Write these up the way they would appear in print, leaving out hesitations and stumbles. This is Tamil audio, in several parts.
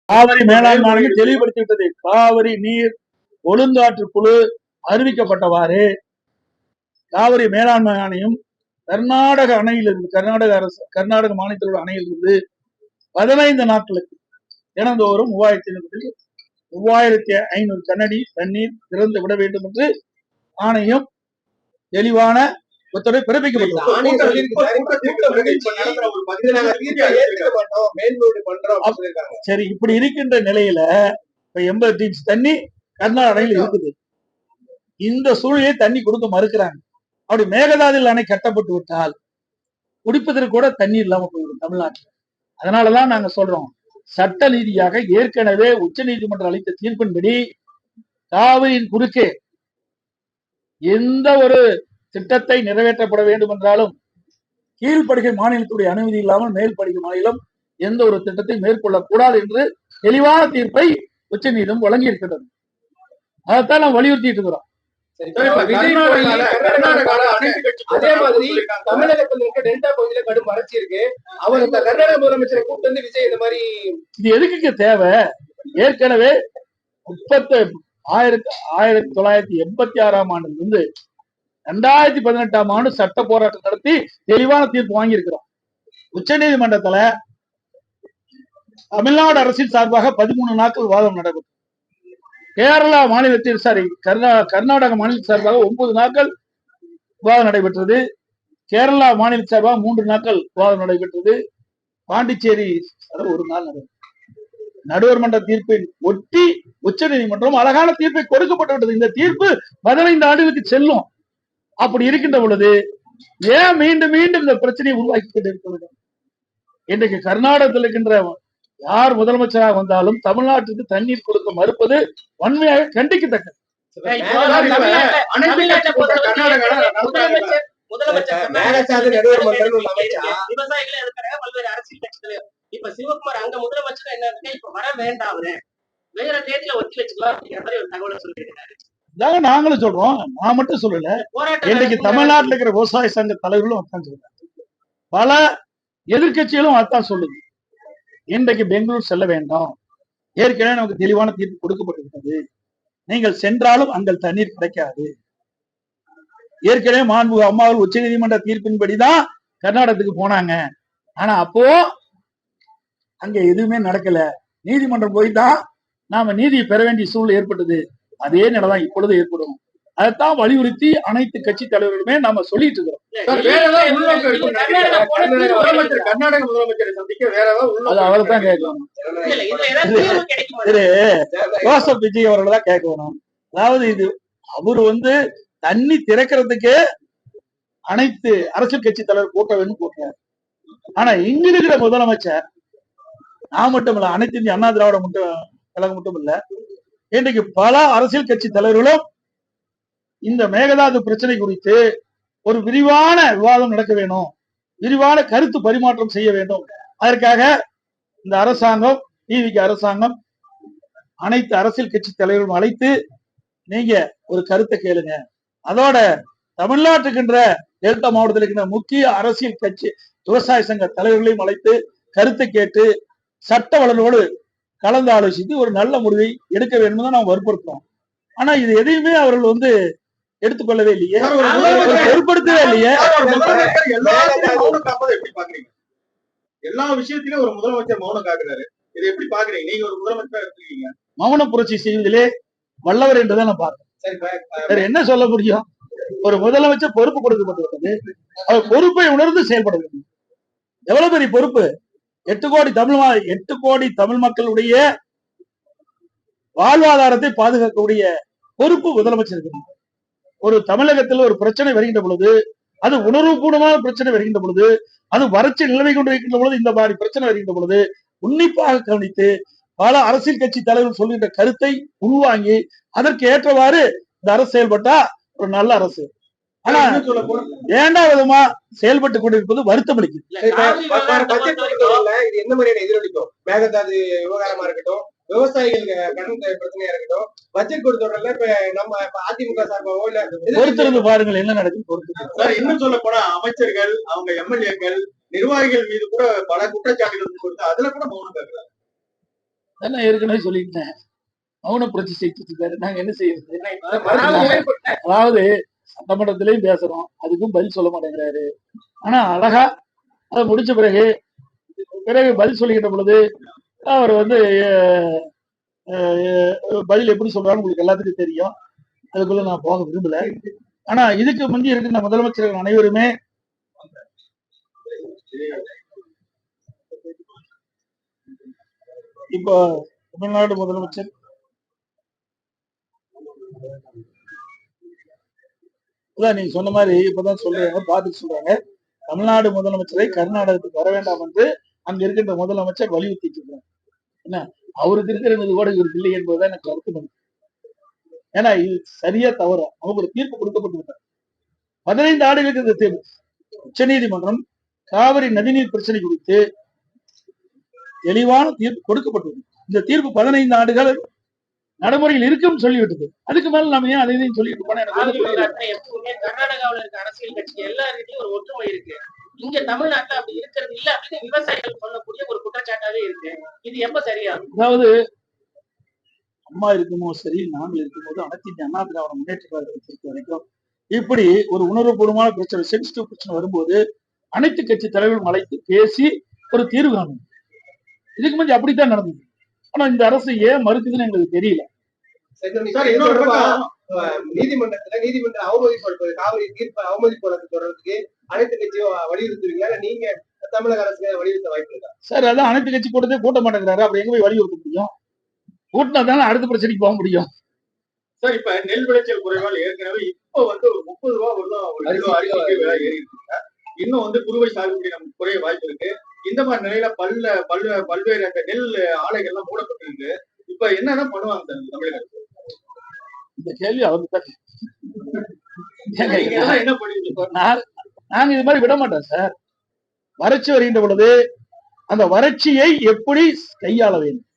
காவிரி மேலாண்மை ஆணையம் தெளிவுபடுத்தி விட்டது. காவிரி நீர் ஒழுங்காற்று குழு அறிவிக்கப்பட்டவாறு காவிரி மேலாண்மை ஆணையம் கர்நாடக அணையிலிருந்து கர்நாடக மாநிலத்தில் உள்ள அணையிலிருந்து 15 நாட்களுக்கு தினந்தோறும் 3500 கனஅடி தண்ணீர் திறந்து விட வேண்டும் என்று ஆணையம் தெளிவான உத்தரவை பிறப்பிக்கப்பட்டது. சரி, இப்படி இருக்கின்ற நிலையில இப்ப 80 டிஎம்சி தண்ணி கர்நாடக அணையில் இருக்குது. இந்த சூழ்நிலையை தண்ணி கொடுக்க மறுக்கிறாங்க. அப்படி மேகதாதுவில் அணை கட்டப்பட்டு விட்டால் குடிப்பதற்கு கூட தண்ணீர் இல்லாம போயிடும் தமிழ்நாட்டில். அதனாலதான் நாங்க சொல்றோம், சட்ட ரீதியாக ஏற்கனவே உச்ச நீதிமன்றம் அளித்த தீர்ப்பின்படி காவிரியின் குறுக்கே எந்த ஒரு திட்டத்தை நிறைவேற்றப்பட வேண்டும் என்றாலும் கீழ்ப்படுகை மாநிலத்துடைய அனுமதி இல்லாமல் மேல்படுகை மாநிலம் எந்த ஒரு திட்டத்தை மேற்கொள்ளக்கூடாது என்று தெளிவான தீர்ப்பை உச்ச நீதிமன்றம் வழங்கி இருக்கிறது. அதைத்தான் நாம் வலியுறுத்திட்டு இருக்கிறோம். அதே மாதிரி தமிழகத்தில் இருக்க டெல்டா பகுதியில கடும் வறட்சி இருக்கு. அவர் இந்த கர்நாடக முதலமைச்சரை கூப்பிட்டு வந்து விஜய் இந்த மாதிரி இது எதுக்கு தேவை? ஏற்கனவே 1986ஆம் ஆண்டிலிருந்து 2018ஆம் ஆண்டு சட்ட போராட்டம் நடத்தி தெளிவான தீர்ப்பு வாங்கி இருக்கிறோம். உச்ச நீதிமன்றத்துல தமிழ்நாடு அரசின் சார்பாக 13 நாட்கள் வாதம் நடைபெற்றது. கேரளா மாநிலத்தில் கர்நாடக மாநில சார்பாக 9 நாட்கள் விவாதம் நடைபெற்றது. கேரளா மாநில சார்பாக 3 நாட்கள் விவாதம் நடைபெற்றது. பாண்டிச்சேரி 1 நாள் நடைபெற்றது. நடுவர் மன்ற தீர்ப்பை ஒட்டி உச்ச நீதிமன்றம் அழகான தீர்ப்பை கொடுக்கப்பட்டுவிட்டது. இந்த தீர்ப்பு 15 ஆண்டுகளுக்கு செல்லும். அப்படி இருக்கின்ற பொழுது ஏன் மீண்டும் மீண்டும் இந்த பிரச்சனையை உருவாக்கி கொண்டிருக்கிறது? இன்றைக்கு கர்நாடகத்தில் இருக்கின்ற யார் முதலமைச்சராக வந்தாலும் தமிழ்நாட்டுக்கு தண்ணீர் கொடுக்க மறுப்பது வன்மையாக கண்டிக்கத்தக்கது. இப்ப சிவகுமார் அங்க முதலமைச்சர் என்ன இப்ப வர வேண்டாம், வேற டேட்ல ஒத்தி வச்சுக்கலாம் அப்படிங்கிற மாதிரி ஒரு தகவலை சொல்லியிருக்காரு. நாங்களும் சொல்றோம், நான் மட்டும் சொல்லல, இன்றைக்கு தமிழ்நாட்டில் இருக்கிற விவசாய சங்க தலைவர்களும் அதான் சொல்றாங்க, பல எதிர்கட்சிகளும் அதான் சொல்லுது. இன்றைக்கு பெங்களூர் செல்ல வேண்டாம், ஏற்கனவே நமக்கு தெளிவான தீர்ப்பு கொடுக்கப்பட்டிருக்கிறது, நீங்கள் சென்றாலும் அங்கே தண்ணீர் கிடைக்காது. ஏற்கனவே மாண்புமிகு அம்மாவில் உச்ச நீதிமன்ற தீர்ப்பின்படிதான் கர்நாடகத்துக்கு போனாங்க. ஆனா அப்போ அங்க எதுவுமே நடக்கல. நீதிமன்றம் போய்தான் நாம நீதியை பெற வேண்டிய சூழ்நிலை ஏற்பட்டது. அதே நிலைதான் இப்பொழுது ஏற்படும். அதைத்தான் வலியுறுத்தி அனைத்து கட்சி தலைவர்களுமே நாம சொல்லிட்டு இருக்கிறோம். கர்நாடக முதலமைச்சரை சந்திக்க வேற அது அவர்தான் கேட்கணும். திரு ஜோசப் விஜய் அவர்கள் தான் கேட்கணும். அதாவது இது அவரு தண்ணி திறக்கிறதுக்கு அனைத்து அரசியல் கட்சி தலைவர் கூட்ட வேண்டும் கூட்டுறாரு. ஆனா இங்க இருக்கிற முதலமைச்சர் நான் மட்டும் இல்ல, அனைத்து இந்திய அண்ணா திராவிட கழகம் மட்டும் இல்ல, இன்றைக்கு பல அரசியல் கட்சி தலைவர்களும் இந்த மேகதாது பிரச்சனை குறித்து ஒரு விரிவான விவாதம் நடக்க வேணும், விரிவான கருத்து பரிமாற்றம் செய்ய வேண்டும். அதற்காக இந்த அரசாங்கம், டிவிக்கு அரசாங்கம் அனைத்து அரசியல் கட்சி தலைவர்களும் அழைத்து நீங்க ஒரு கருத்தை கேளுங்க, அதோட தமிழ்நாட்டுக்கின்ற டெல்டா மாவட்டத்தில் இருக்கின்ற முக்கிய அரசியல் கட்சி விவசாய சங்க தலைவர்களையும் அழைத்து கருத்தை கேட்டு சட்ட வல்லுநரோடு கலந்து ஆலோசித்து ஒரு நல்ல முடிவை எடுக்க வேண்டும் தான் நாம் வற்புறுத்தோம். ஆனா இது எதையுமே அவர்கள் எடுத்துக்கொள்ளவே இல்லையே, பொருட்படுத்தவே இல்லையே. எல்லா விஷயத்திலும் ஒரு முதலமைச்சர் மௌனம் காக்குறாரு, இதை எப்படி பாக்குறீங்க? நீங்க ஒரு முதலமைச்சர் இருக்கீங்க, மௌன புரட்சி செய்வதிலே வல்லவர் என்றுதான் நான் பார்க்கிறேன். வேற என்ன சொல்ல முடியும்? ஒரு முதலமைச்சர் பொறுப்பு கொடுக்கப்பட்டிருக்கிறது, அவர் பொறுப்பை உணர்ந்து செயல்பட வேண்டும். எவ்வளவு பெரிய பொறுப்பு! 8 கோடி தமிழ் மக்களுடைய வாழ்வாதாரத்தை பாதுகாக்கக்கூடிய பொறுப்பு முதலமைச்சர். ஒரு தமிழகத்தில் ஒரு பிரச்சனை வருகின்ற பொழுது, அது உணர்வுபூர்வமான பிரச்சனை வருகின்ற பொழுது, அது வறட்சி நிலைமை கொண்டு இருக்கின்ற பொழுது, இந்த மாதிரி பிரச்சனை வருகின்ற பொழுது உன்னிப்பாக கவனித்து பல அரசியல் கட்சி தலைவர்கள் சொல்கின்ற கருத்தை உள்வாங்கி அதற்கு ஏற்றவாறு இந்த அரசு செயல்பட்டா ஒரு நல்ல அரசு. ஆனா இரண்டாவது விதமா செயல்பட்டு கொண்டிருப்பது வருத்தம் அளிக்குது. இது என்ன மாதிரியான எதிரொலிக்கும்? மேகதாது விவகாரமா இருக்கட்டும், விவசாயிகளுக்கு கடன் பிரச்சனையா இருக்கட்டும், பட்ஜெட் கொடுத்தோடல இப்ப நம்ம அதிமுக சார்பாவோ இல்ல பொறுத்திருந்து பாருங்கள் என்ன நடக்கும். சார், இன்னும் சொல்ல போனா அமைச்சர்கள், அவங்க எம்எல்ஏக்கள், நிர்வாகிகள் மீது கூட பல குற்றச்சாட்டுகள் கொடுத்து அதுல கூட மௌனம் காக்குறாங்க. நான் ஏற்கனவே சொல்லிட்டேன். மௌன புரட்சி செஞ்சுட்டு இருக்காரு. நாங்க என்ன செய்யறது? அதாவது சட்டமன்றத்திலையும் பேசுறோம், அதுக்கும் பதில் சொல்ல மாட்டேங்கிறாரு. ஆனா அழகா அதை முடிச்ச பிறகு பதில் சொல்லிக்கிட்ட பொழுது அவர் பதில் எப்படி சொல்றான்னு உங்களுக்கு எல்லாத்துக்கும் தெரியும். அதுக்குள்ள நான் போக விரும்பல. ஆனா இதுக்கு முந்தி இருக்கின்ற முதலமைச்சர்கள் அனைவருமே இப்போ தமிழ்நாடு முதலமைச்சர் நீங்க சொன்ன மாதிரி இப்பதான் சொல்றாங்க, பார்த்துட்டு சொல்றாங்க, தமிழ்நாடு முதலமைச்சரை கர்நாடகத்துக்கு வர வேண்டாம் என்று அங்க இருக்கின்ற முதலமைச்சர் வலியுறுத்திட்டு இருக்காங்க. என்ன அவருக்கு இருக்கிற மீது கூட இவருக்கு இல்லை என்பதுதான் எனக்கு கருத்து. ஏன்னா இது சரியா தவறா அவங்க ஒரு தீர்ப்பு கொடுக்கப்பட்டிருக்காங்க. 15 ஆண்டுகளுக்கு இந்த தீர்ப்பு உச்ச நீதிமன்றம் காவிரி நதிநீர் பிரச்சனை குறித்து தெளிவான தீர்ப்பு கொடுக்கப்பட்டது. இந்த தீர்ப்பு 15 ஆண்டுகள் நடைமுறையில் இருக்கும் சொல்லிவிட்டது. அதுக்கு மேல நம்ம ஏன் அதையும் சொல்லிட்டு போனா கர்நாடகாவில் இருக்க அரசியல் கட்சி எல்லாருக்கிட்டையும் ஒரு ஒற்றுமை இருக்கு. இங்க தமிழ்நாட்டுல அப்படி இருக்கிறது இல்ல அப்படின்னு விவசாயிகள் சொல்லக்கூடிய ஒரு குற்றச்சாட்டாவே இருக்கு. இது எப்ப சரியா? அதாவது அம்மா இருக்குமோ சரி, நாங்கள் இருக்கும்போது அனைத்து இந்திய அண்ணா திராவிட முன்னேற்ற கழகத்தை பொறுத்த வரைக்கும் இப்படி ஒரு உணர்வுபூர்வமான பிரச்சனை, சென்சிட்டிவ் பிரச்சனை வரும்போது அனைத்து கட்சி தலைவர்களும் அழைத்து பேசி ஒரு தீர்வு காணும். இதுக்கு முன்னாடி அப்படித்தான் நடந்தது. ஆனா இந்த அரசு ஏன் மறுக்குதுன்னு எங்களுக்கு தெரியல. நீதிமன்ற அவமதிப்படுத்துவது, காவிரி தீர்ப்பை அவமதிப்படுறது தொடர்றதுக்கு அனைத்து கட்சியும் வலியுறுத்துவீங்களா? நீங்க தமிழக அரசு வலியுறுத்த வாய்ப்பு இருக்கா? சார் அதான் அனைத்து கட்சி கூட்டத்தை கூட்ட மாட்டேங்கிறாரு. அப்படி எங்க போய் வலியுறுத்த முடியும்? கூட்டினா தானே அடுத்த பிரச்சனைக்கு போக முடியும். சார் இப்ப நெல் விளைச்சல் குறைவால் ஏற்கனவே இப்ப ஒரு 30 ரூபா ஒரு அரிசிக்கு விலை ஏறி இருக்குங்க. இன்னும் குறுவை சாகுபடி நமக்கு குறைய வாய்ப்பு இருக்கு. இந்த மாதிரி நிலையில பல்வேறு அந்த நெல் ஆலைகள்லாம் மூடப்பட்டிருக்கு. இப்ப என்னென்ன பண்ணுவாங்க சார் தமிழக அரசு? இந்த கேள்வி அவருக்கு என்ன பண்ணுவீங்க? நாங்க இது மாதிரி விட மாட்டோம் சார். வறட்சி வருகின்ற பொழுது அந்த வறட்சியை எப்படி கையாள வேண்டும்,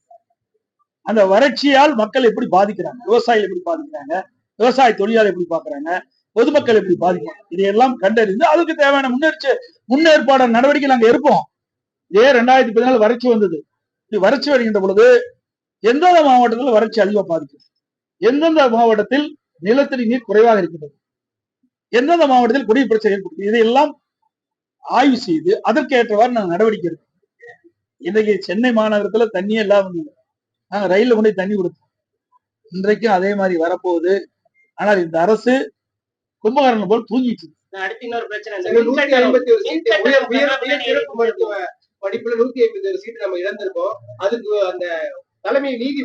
அந்த வறட்சியால் மக்கள் எப்படி பாதிக்கிறாங்க, விவசாயிகள் எப்படி பாதிக்கிறாங்க, விவசாய தொழிலாளர் எப்படி பாக்குறாங்க, பொதுமக்கள் எப்படி பாதிக்கிறாங்க, இதையெல்லாம் கண்டறிந்து அதுக்கு தேவையான முன்னேற்பாடு நடவடிக்கை நாங்க இருப்போம். இதே 2014 வறட்சி வந்தது. வறட்சி வருகின்ற பொழுது எந்தெந்த மாவட்டத்தில் வறட்சி அதிகமாக பாதிக்கிறது, எந்தெந்த மாவட்டத்தில் நிலத்தடி நீர் குறைவாக இருக்கின்றது, எந்தெந்த மாவட்டத்தில் குடிநீர் பிரச்சனை ஏற்படுது, இதையெல்லாம் ஆய்வு செய்து அதற்கு ஏற்றவாறு நாங்கள் நடவடிக்கை எடுக்கோம். இன்றைக்கு சென்னை மாநகரத்துல தண்ணியே இல்லாம நாங்க ரயில்ல கொண்டு தண்ணி கொடுத்தோம். இன்றைக்கும் அதே மாதிரி வரப்போகுது. ஆனால் இந்த அரசு கும்பகரணம் போல் தூங்கிட்டு அடுத்து இன்னொரு பிரச்சனை, மருத்துவ படிப்புல 151 சீட்டு நம்ம இழந்திருக்கோம். அதுக்கு அந்த தலைமை நீதி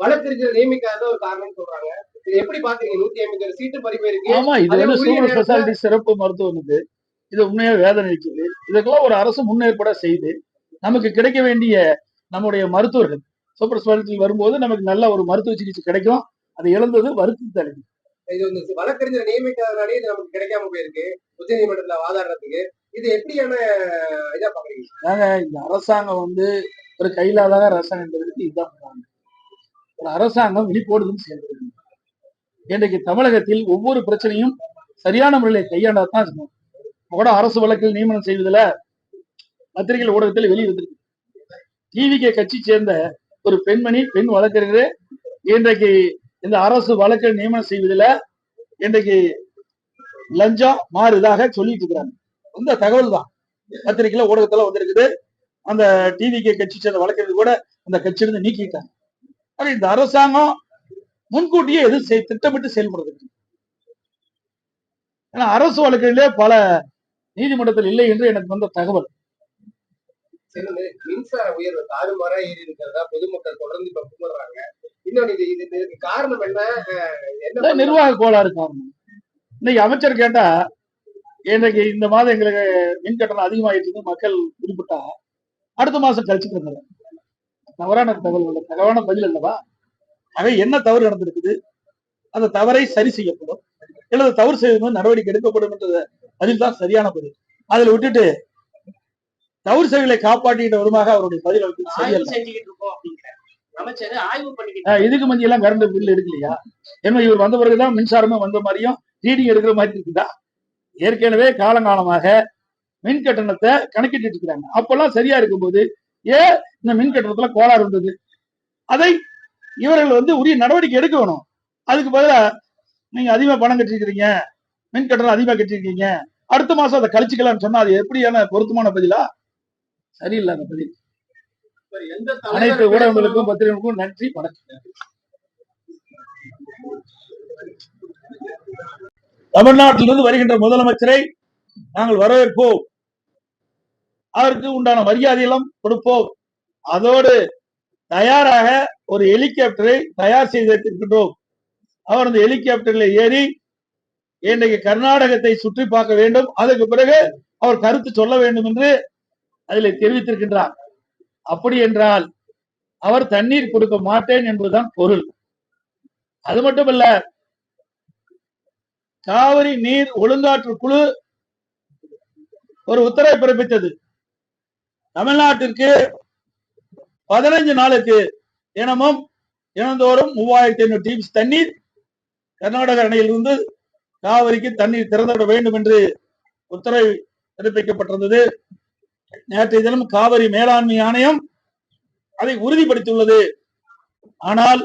வழக்கறிஞர் நியமிக்காத ஒரு காரணம் சொல்றாங்க. இது எப்படி பாக்குறீங்க? 151 சீட்டு பறிப்பேருக்கு. ஆமா, இது சூப்பர் ஸ்பெஷாலிட்டி சிறப்பு மருத்துவம். இது உண்மையா வேதனை இருக்குது. இதுக்கெல்லாம் ஒரு அரசு முன்னேற்பாட செய்து நமக்கு கிடைக்க வேண்டிய நம்முடைய மருத்துவர்கள் சூப்பர் ஸ்பெஷாலிட்டி வரும்போது நமக்கு நல்ல ஒரு மருத்துவ சிகிச்சை கிடைக்கும். அதை இழந்தது வருத்தம் தருது. இது வழக்கறிஞர் நியமிக்காதனாலே இது நமக்கு கிடைக்காம போயிருக்கு உச்ச நீதிமன்றத்துல வாதாடுறதுக்கு. இது எப்படியான இதா பாக்குறீங்க? இந்த அரசாங்கம் ஒரு கையிலாத அரசாங்கம் என்பதற்கு இதுதான் ஒரு அரசாங்கம் விழிப்போடுதுன்னு செயல்படுது. இன்றைக்கு தமிழகத்தில் ஒவ்வொரு பிரச்சனையும் சரியான முறையில் கையாண்டாதான் இருக்கணும். கூட அரசு வழக்கில் நியமனம் செய்வதில் பத்திரிகை ஊடகத்தில் வெளியிட்டிருக்கு. டிவிகே கட்சி சேர்ந்த ஒரு பெண் வழக்கறிஞர் இன்றைக்கு இந்த அரசு வழக்கில் நியமனம் செய்வதில் இன்றைக்கு லஞ்சம் மாறுதாக சொல்லிட்டு இருக்கிறாங்க. இந்த தகவல் தான் பத்திரிகையில ஊடகத்துல வந்திருக்குது. அந்த டிவிகே கட்சி சேர்ந்த வழக்கறிஞர் கூட அந்த கட்சியிலிருந்து நீக்கிட்டாங்க. இந்த அரசாங்கம் முன்கூட்டியே திட்டமிட்டு செயல்படுறது. ஏன்னா அரசு வழக்கிலே பல நீதிமன்றத்தில் இல்லை என்று எனக்கு வந்த தகவல். மின்சார உயர்வு தாறுமாறா ஏறி இருக்கிறதா பொதுமக்கள் தொடர்ந்து கும்பிடுறாங்க. இன்னொன்னு இதுக்கு காரணம் என்ன? நிர்வாக கோளாறு காரணம். இன்னைக்கு அமைச்சர் கேட்டா இன்றைக்கு இந்த மாதம் எங்களுக்கு மின் கட்டணம் அதிகமாயிட்டு மக்கள் குறிப்பிட்டா அடுத்த மாசம் கழிச்சுட்டு தவறான தகவல், தவறான பதில் அல்லவா? ஆக என்ன தவறு நடந்திருக்குது, அந்த தவறை சரி செய்யப்படும், அல்லது தவறு செய்யும் நடவடிக்கை எடுக்கப்படும் என்ற பதில் தான் சரியான பதில். அதில் விட்டுட்டு தவறு செயல்களை காப்பாற்றிட்டு வருமாக அவருடைய பதில் இதுக்கு மஞ்சள் எல்லாம் கரண்ட் பில் எடுக்கலையா? ஏன்னா இவர் வந்த பிறகுதான் மின்சாரமே வந்த மாதிரியும் ரீடிங் எடுக்கிற மாதிரி இருக்குதா? ஏற்கனவே காலங்காலமாக மின் கட்டணத்தை கணக்கிட்டு இருக்கிறாங்க. அப்பெல்லாம் சரியா இருக்கும்போது ஏன் இந்த மின் கட்டணத்துல கோளாறு இருந்தது? அதை இவர்கள் உரிய நடவடிக்கை எடுக்க வேணும். அதுக்கு பதிலா நீங்க அதிகமா பணம் கட்டிருக்கீங்க, மின் கட்டணம் அதிகமா கட்டிருக்கீங்க, அடுத்த மாசம் அதை கழிச்சுக்கலாம்னு சொன்னா அது எப்படியான பொருத்தமான பதிலா? சரியில்லாத பதில். எந்த அனைத்து ஊடகங்களுக்கும் பத்திரிகைகளுக்கும் நன்றி, வணக்கம். தமிழ்நாட்டிலிருந்து வருகின்ற முதலமைச்சரை நாங்கள் வரவேற்போம், அதற்கு உண்டான மரியாதையெல்லாம் கொடுப்போம். அதோடு தயாராக ஒரு ஹெலிகாப்டரை தயார் செய்து வைத்திருக்கின்றோம். அவர் அந்த ஹெலிகாப்டரில் ஏறி இன்றைக்கு கர்நாடகத்தை சுற்றி பார்க்க வேண்டும், அதற்கு பிறகு அவர் கருத்து சொல்ல வேண்டும் என்று அதில் தெரிவித்திருக்கின்றார். அப்படி என்றால் அவர் தண்ணீர் கொடுக்க மாட்டேன் என்பதுதான் பொருள். அது மட்டுமல்ல, காவிரி நீர் ஒழுங்காற்று குழு ஒரு உத்தரவை பிறப்பித்தது. தமிழ்நாட்டிற்கு 15 நாளுக்கு தினந்தோறும் 3500 டிஎம்சி தண்ணீர் கர்நாடக அணையிலிருந்து காவிரிக்கு தண்ணீர் திறந்துவிட வேண்டும் என்று உத்தரவு பிறப்பிக்கப்பட்டிருந்தது. நேற்றைய தினம் காவிரி மேலாண்மை ஆணையம் அதை உறுதிப்படுத்தியுள்ளது. ஆனால்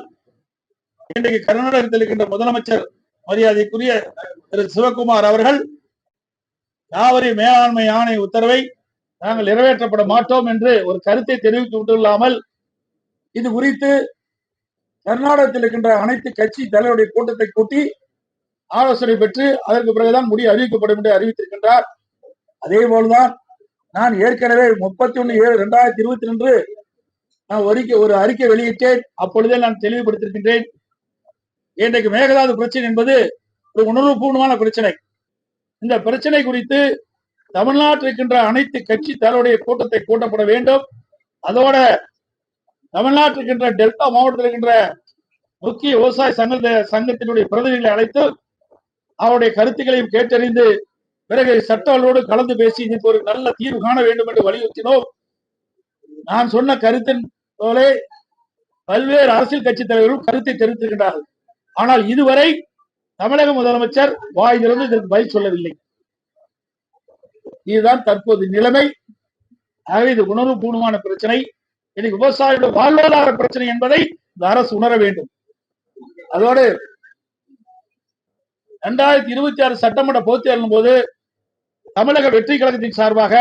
இன்றைக்கு கர்நாடகத்தில் இருக்கின்ற முதலமைச்சர் மரியாதைக்குரிய திரு சிவகுமார் அவர்கள் காவிரி மேலாண்மை ஆணைய உத்தரவை நாங்கள் நிறைவேற்றப்பட மாட்டோம் என்று ஒரு கருத்தை தெரிவித்து விட்டுள்ளாமல், இது குறித்து கர்நாடகத்தில் இருக்கின்ற அனைத்து கட்சி தலைவருடைய கூட்டத்தை கூட்டி ஆலோசனை பெற்று அதற்கு பிறகுதான் முடிவு அறிவிக்கப்படும் என்று அறிவித்திருக்கின்றார். அதே போல்தான் நான் ஏற்கனவே 31/7/2022 நான் ஒரு அறிக்கை வெளியிட்டேன். அப்பொழுதே நான் தெளிவுபடுத்தியிருக்கின்றேன். இன்றைக்கு மேகதாது பிரச்சனை என்பது ஒரு உணர்வுபூர்வமான பிரச்சனை. இந்த பிரச்சனை குறித்து தமிழ்நாட்டில் இருக்கின்ற அனைத்து கட்சி தலைவருடைய கூட்டத்தை கூட்டப்பட வேண்டும். அதோட தமிழ்நாட்டில் இருக்கின்ற டெல்டா மாவட்டத்தில் இருக்கின்ற முக்கிய விவசாய சங்கத்தினுடைய பிரதிநிதிகளை அழைத்து அவருடைய கருத்துக்களையும் கேட்டறிந்து பிறகு சட்டங்களோடு கலந்து பேசி இதுக்கு ஒரு நல்ல தீர்வு காண வேண்டும் என்று வலியுறுத்தினோம். நான் சொன்ன கருத்தின் போலே பல்வேறு அரசியல் கட்சி தலைவர்களும் கருத்தை தெரிவித்திருக்கிறார்கள். ஆனால் இதுவரை தமிழக முதலமைச்சர் வாய் திறந்து இதற்கு பதில் சொல்லவில்லை. இதுதான் தற்போது நிலைமை. ஆகவே இது உணர்வுபூர்வமான பிரச்சனை. இன்னைக்கு விவசாயியோட வாழ்வாதார பிரச்சனை என்பதை இந்த அரசு உணர வேண்டும். அதோடு 2026 சட்டமன்ற பொதுத் தேர்தலின் போது தமிழக வெற்றி கழகத்தின் சார்பாக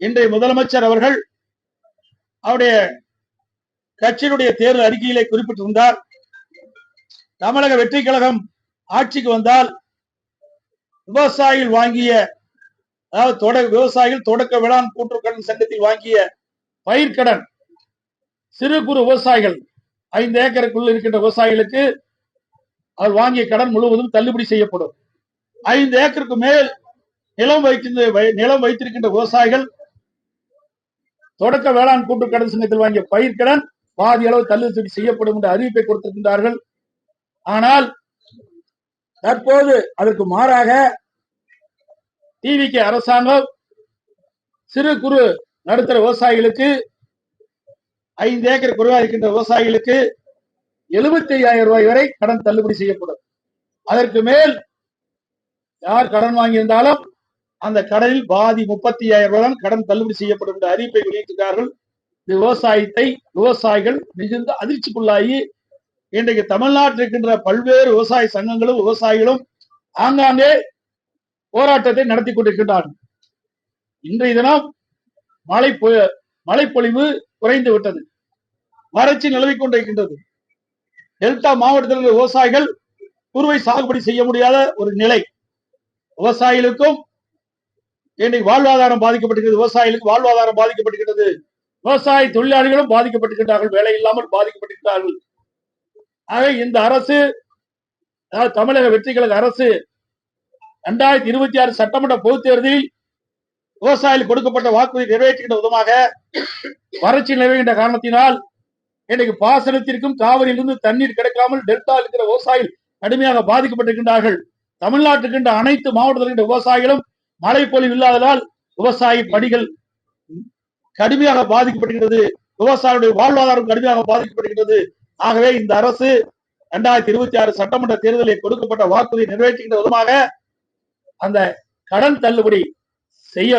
இன்றைய முதலமைச்சர் அவர்கள் அவருடைய கட்சியினுடைய தேர்தல் அறிக்கையிலே குறிப்பிட்டிருந்தார். தமிழக வெற்றி கழகம் ஆட்சிக்கு வந்தால் விவசாயிகள் வாங்கிய, அதாவது விவசாயிகள் தொடக்க வேளாண் கூட்டுறவு சங்கத்தில் வாங்கிய பயிர்க்கடன், சிறு குறு விவசாயிகள் 5 ஏக்கருக்குள் இருக்கின்ற விவசாயிகளுக்கு அவர் வாங்கிய கடன் முழுவதும் தள்ளுபடி செய்யப்படும். 5 ஏக்கருக்கு மேல் நிலம் வைத்திருக்கின்ற விவசாயிகள் தொடக்க வேளாண் கூட்டுறவு கடன் சங்கத்தில் வாங்கிய பயிர்க்கடன் பாதி அளவு தள்ளுபடி செய்யப்படும் என்ற அறிவிப்பை கொடுத்திருக்கின்றார்கள். ஆனால் தற்போது அதற்கு மாறாக டிவிகே அரசாங்கம் சிறு குறு நடுத்தர விவசாயிகளுக்கு 5 ஏக்கர் குறைவாக இருக்கின்ற விவசாயிகளுக்கு 75,000 ரூபாய் வரை கடன் தள்ளுபடி செய்யப்படும். அதற்கு மேல் யார் கடன் வாங்கியிருந்தாலும் அந்த கடனில் பாதி 35,000 ரூபாய் தான் கடன் தள்ளுபடி செய்யப்படும் என்ற அறிவிப்பை வெளியிட்டிருக்கிறார்கள். விவசாயிகள் மிகுந்த அதிர்ச்சிக்குள்ளாகி இன்றைக்கு தமிழ்நாட்டில் இருக்கின்ற பல்வேறு விவசாய சங்கங்களும் விவசாயிகளும் ஆங்காங்கே போராட்டத்தை நடத்தி கொண்டிருக்கின்றார்கள். இன்றைய தினம் மழைப்பொழிவு குறைந்து விட்டது, வறட்சி நிலவிக் கொண்டிருக்கின்றது. டெல்டா மாவட்டத்தில் உள்ள விவசாயிகள் குறுவை சாகுபடி செய்ய முடியாத ஒரு நிலை. விவசாயிகளுக்கும் இன்றைக்கு வாழ்வாதாரம் பாதிக்கப்பட்டிருக்கிறது. விவசாயிகளுக்கு வாழ்வாதாரம் பாதிக்கப்பட்டிருக்கிறது. விவசாய தொழிலாளிகளும் பாதிக்கப்பட்டிருக்கிறார்கள், வேலை இல்லாமல் பாதிக்கப்பட்டிருக்கிறார்கள். ஆக இந்த அரசு, அதாவது தமிழக வெற்றி கழக அரசு 2026 சட்டமன்ற பொதுத் தேர்தலில் விவசாயிகள் கொடுக்கப்பட்ட வாக்குறுதி நிறைவேற்றுகின்ற விதமாக வறட்சி நிலவுகின்ற காரணத்தினால் இன்றைக்கு பாசனத்திற்கும் காவிரியிலிருந்து தண்ணீர் கிடைக்காமல் டெல்டா இருக்கிற விவசாயிகள் கடுமையாக பாதிக்கப்பட்டிருக்கின்றார்கள். தமிழ்நாட்டில் இருக்கின்ற அனைத்து மாவட்டத்தில் இருக்கின்ற விவசாயிகளும் மழை பொழிவு இல்லாததால் விவசாய பணிகள் கடுமையாக பாதிக்கப்பட்டிருக்கிறது. விவசாயிகளுடைய வாழ்வாதாரம் கடுமையாக பாதிக்கப்படுகிறது. ஆகவே இந்த அரசு 2026 சட்டமன்ற தேர்தலில் கொடுக்கப்பட்ட வாக்குறுதி நிறைவேற்றுகின்ற விதமாக அந்த கடன் தள்ளுபடி செய்ய,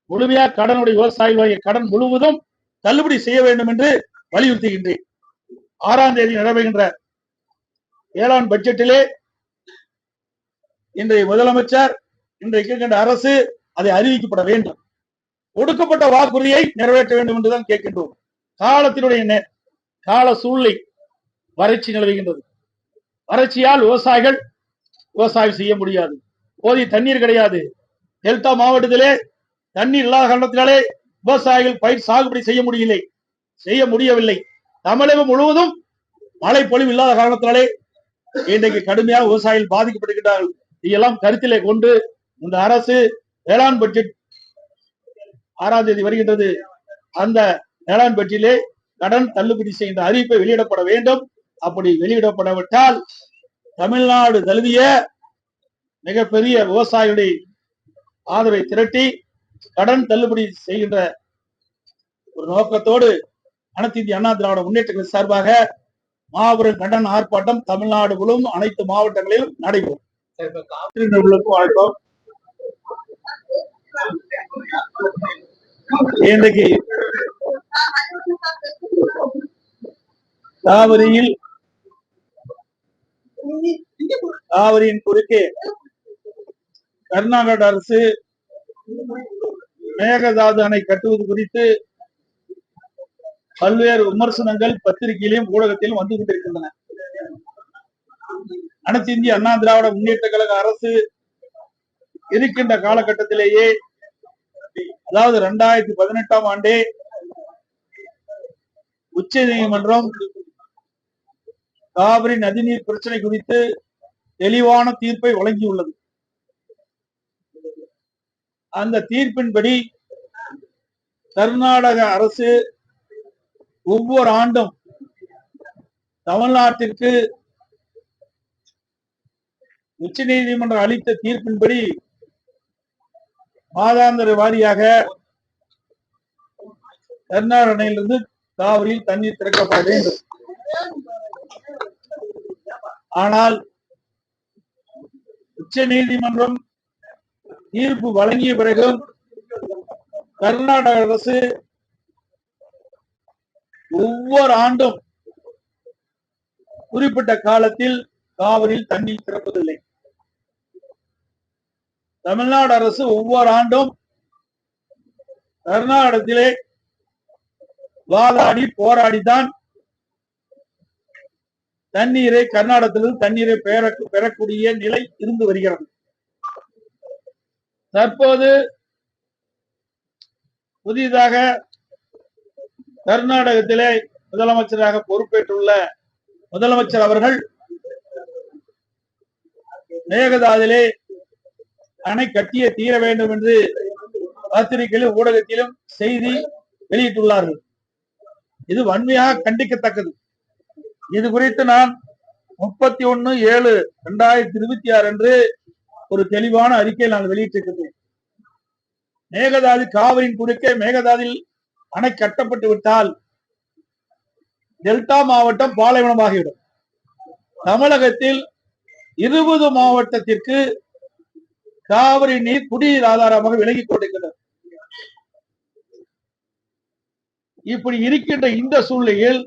முழுமையாக கடனுடைய விவசாயிகளுடைய கடன் முழுவதும் தள்ளுபடி செய்ய வேண்டும் என்று வலியுறுத்துகின்றேன். 6ஆம் தேதி நடைபெறுகின்ற வேளாண் பட்ஜெட்டிலே இன்றைய முதலமைச்சர், இன்றைக்கு இருக்கின்ற அரசு அதை அறிவிக்கப்பட வேண்டும். ஒடுக்கப்பட்ட வாக்குறுதியை நிறைவேற்ற வேண்டும் என்றுதான் கேட்கின்றோம். காலத்தினுடைய கால சூழ்நிலை வறட்சி நிலவுகின்றது. வறட்சியால் விவசாயிகள் விவசாயம் செய்ய முடியாது. போதிய தண்ணீர் கிடையாது. டெல்டா மாவட்டத்திலே தண்ணீர் இல்லாத காரணத்தினாலே விவசாயிகள் பயிர் சாகுபடி செய்ய முடியவில்லை. தமிழகம் முழுவதும் மழை பொழிவு இல்லாத காரணத்தினாலே இன்றைக்கு கடுமையாக விவசாயிகள் பாதிக்கப்படுகின்றார்கள். இதெல்லாம் கருத்திலே கொண்டு இந்த அரசு வேளாண் பட்ஜெட் 6ஆம் தேதி வருகின்றது. அந்த வேளாண் பட்ஜெட்டிலே கடன் தள்ளுபடி செய்கின்ற அறிவிப்பை வெளியிடப்பட வேண்டும். அப்படி வெளியிடப்படவிட்டால் தமிழ்நாடு தழுவிய மிகப்பெரிய விவசாயிகளுடைய ஆதரவை திரட்டி கடன் தள்ளுபடி செய்கின்ற ஒரு நோக்கத்தோடு அனைத்து இந்திய அண்ணா திராவிட முன்னேற்ற கழக சார்பாக மாபெரும் கண்டன ஆர்ப்பாட்டம் தமிழ்நாடு முழுவதும் அனைத்து மாவட்டங்களிலும் நடைபெறும். இன்றைக்கு காவிரியின் குறுக்கே கர்நாடக அரசு மேகதாது அணை கட்டுவது குறித்து பல்வேறு விமர்சனங்கள் பத்திரிகையிலும் ஊடகத்திலும் வந்து கொண்டிருக்கின்றன. அனைத்து இந்திய அண்ணா திராவிட முன்னேற்ற கழக அரசு இருக்கின்ற காலகட்டத்திலேயே, அதாவது 2018ஆம் ஆண்டே உச்ச நீதிமன்றம் காவிரி நதிநீர் பிரச்சனை குறித்து தெளிவான தீர்ப்பை வழங்கியுள்ளது. அந்த தீர்ப்பின்படி கர்நாடக அரசு ஒவ்வொரு ஆண்டும் தமிழ்நாட்டிற்கு உச்ச நீதிமன்றம் அளித்த தீர்ப்பின்படி மாதாந்திர வாரியாக கர்நாடக அணையிலிருந்து காவிரியில் தண்ணீர் திறக்கப்பட வேண்டும். ஆனால் உச்ச நீதிமன்றம் தீர்ப்பு வழங்கிய பிறகும் கர்நாடக அரசு ஒவ்வொரு ஆண்டும் குறிப்பிட்ட காலத்தில் காவிரியில் தண்ணீர் திறப்பதில்லை. தமிழ்நாடு அரசு ஒவ்வொரு ஆண்டும் கர்நாடகத்திலே வாதாடி போராடித்தான் தண்ணீரை கர்நாடகத்திலிருந்து தண்ணீரை பெறக்கூடிய நிலை இருந்து வருகிறது. தற்போது புதிதாக கர்நாடகத்திலே முதலமைச்சராக பொறுப்பேற்றுள்ள முதலமைச்சர் அவர்கள் மேகதாதிலே அணை கட்டிய தீர வேண்டும் என்று பத்திரிகையிலும் ஊடகத்திலும் செய்தி வெளியிட்டுள்ளார்கள். இது வன்மையாக கண்டிக்கத்தக்கது. இது குறித்து நான் 31/7/2026 அன்று ஒரு தெளிவான அறிக்கையை நான் வெளியிட்டிருக்கிறேன். மேகதாது காவிரியின் குறுக்கே மேகதாதில் அணை கட்டப்பட்டு விட்டால் டெல்டா மாவட்டம் பாலைவனமாகிவிடும். தமிழகத்தில் 20 மாவட்டத்திற்கு காவிரி நீர் குடிநீர் ஆதாரமாக விலகிக் கொண்டிருக்கிறது. இப்படி இருக்கின்ற இந்த சூழ்நிலையில்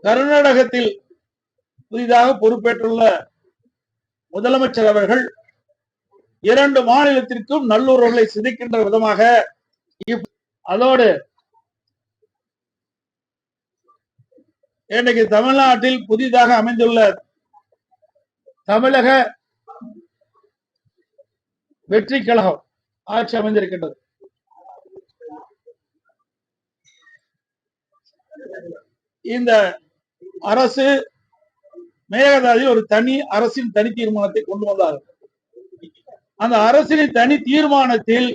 கர்நாடகத்தில் புதிதாக பொறுப்பேற்றுள்ள முதலமைச்சர் அவர்கள் 2 மாநிலத்திற்கும் நல்லுறவுகளை சிதைக்கின்ற விதமாக, அதோடு இன்றைக்கு தமிழ்நாட்டில் புதிதாக அமைந்துள்ள தமிழக வெற்றி கழகம் ஆட்சி அமைந்திருக்கின்றது. இந்த அரசு மேகதாதில் ஒரு தனி அரசின் தனி தீர்மானத்தை கொண்டு வந்தார்கள். அந்த அரசின் தனி தீர்மானத்தில்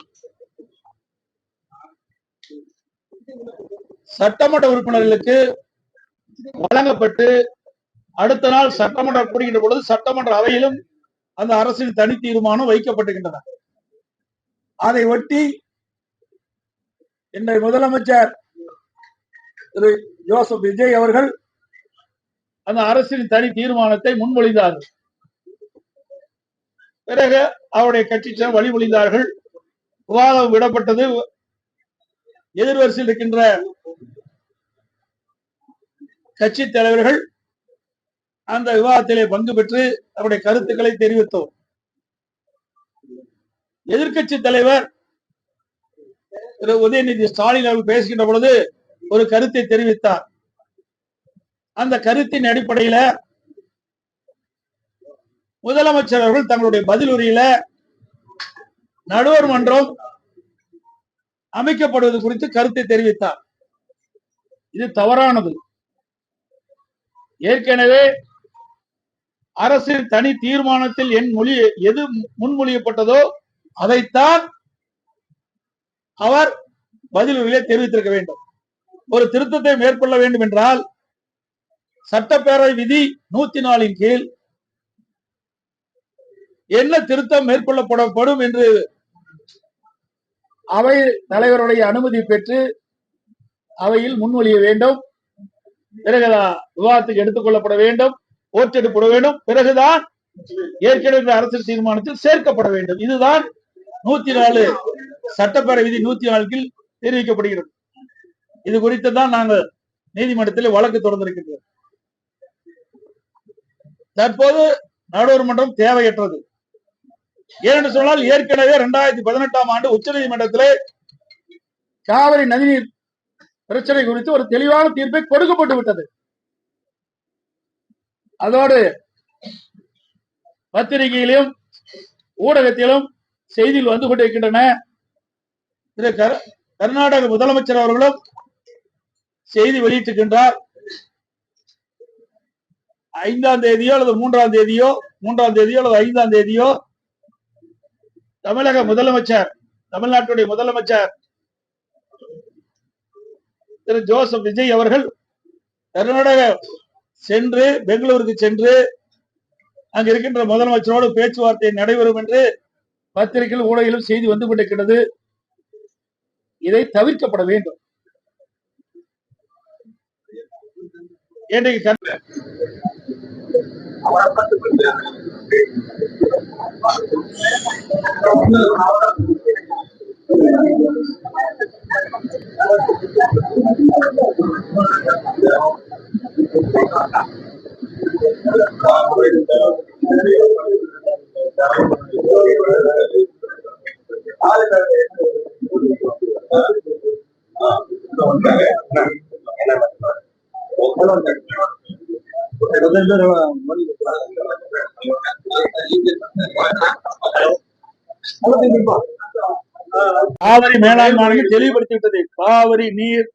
சட்டமன்ற உறுப்பினர்களுக்கு வழங்கப்பட்டு அடுத்த நாள் சட்டமன்றம் கூடுகின்ற பொழுது சட்டமன்ற அவையிலும் அந்த அரசின் தனி தீர்மானம் வைக்கப்பட்டிருக்கின்றன. அதை ஒட்டி இன்றைய முதலமைச்சர் திரு ஜோசப் விஜய் அவர்கள் அந்த அரசின் தனி தீர்மானத்தை முன்மொழிந்தார்கள். பிறகு அவருடைய கட்சியினர் வழிமொழிந்தார்கள். விவாதம் விடப்பட்டது. எதிர்வரிசையில் இருக்கின்ற கட்சி தலைவர்கள் அந்த விவாதத்திலே பங்கு பெற்று அவருடைய கருத்துக்களை தெரிவித்தோம். எதிர்க்கட்சி தலைவர் திரு உதயநிதி ஸ்டாலின் அவர்கள் பேசுகின்ற பொழுது ஒரு கருத்தை தெரிவித்தார். அந்த கருத்தின் அடிப்படையில முதலமைச்சர் அவர்கள் தங்களுடைய பதில் உரையில நடுவர் மன்றம் அமைக்கப்படுவது குறித்து கருத்தை தெரிவித்தார். இது தவறானது. ஏற்கனவே அரசின் தனி தீர்மானத்தில் எது முன்மொழியப்பட்டதோ அதைத்தான் அவர் பதில் உரையிலே தெரிவித்திருக்க வேண்டும். ஒரு திருத்தத்தை மேற்கொள்ள வேண்டும் என்றால் சட்டப்பேரவை விதி 104 கீழ் என்ன திருத்தம் மேற்கொள்ளப்படும் என்று அவை தலைவருடைய அனுமதி பெற்று அவையில் முன்மொழிய வேண்டும். பிறகு விவாதத்துக்கு எடுத்துக் கொள்ளப்பட வேண்டும், ஓட்டெடுப்பட வேண்டும். பிறகுதான் ஏற்கனவே அரசியல் தீர்மானத்தில் சேர்க்கப்பட வேண்டும். இதுதான் 104 சட்டப்பேரவை விதி 104 கீழ் தெரிவிக்கப்படுகிறது. இது குறித்து தான் நாங்கள் நீதிமன்றத்தில் வழக்கு தொடர்ந்திருக்கின்றோம். தற்போது நடுவர் மன்றம் தேவையற்றது. ஏனென்று சொன்னால் ஏற்கனவே 2018 ஆண்டு உச்ச நீதிமன்றத்திலே காவிரி நதிநீர் பிரச்சனை குறித்து ஒரு தெளிவான தீர்ப்பை கொடுக்கப்பட்டு விட்டது. அதோடு பத்திரிகையிலும் ஊடகத்திலும் செய்தியில் வந்து கொண்டிருக்கின்றன. திரு கர்நாடக முதலமைச்சர் அவர்களும் செய்தி வெளியிட்டிருக்கின்றார். 5ஆம் தேதியோ அல்லது 3ஆம் தேதியோ அல்லது 5ஆம் தேதியோ தமிழ்நாட்டுடைய முதலமைச்சர் திரு ஜோசப் விஜய் அவர்கள் கர்நாடக சென்று பெங்களூருக்கு சென்று அங்கு இருக்கின்ற முதலமைச்சரோடு பேச்சுவார்த்தை நடைபெறும் என்று பத்திரிகையில் ஊடகத்திலும் செய்தி வந்து கொண்டிருக்கிறது. இதை தவிர்க்கப்பட வேண்டும். காவிரி மேலாண்மை ஆணையம் தெளிவுபடுத்திவிட்டது. காவிரி நீர்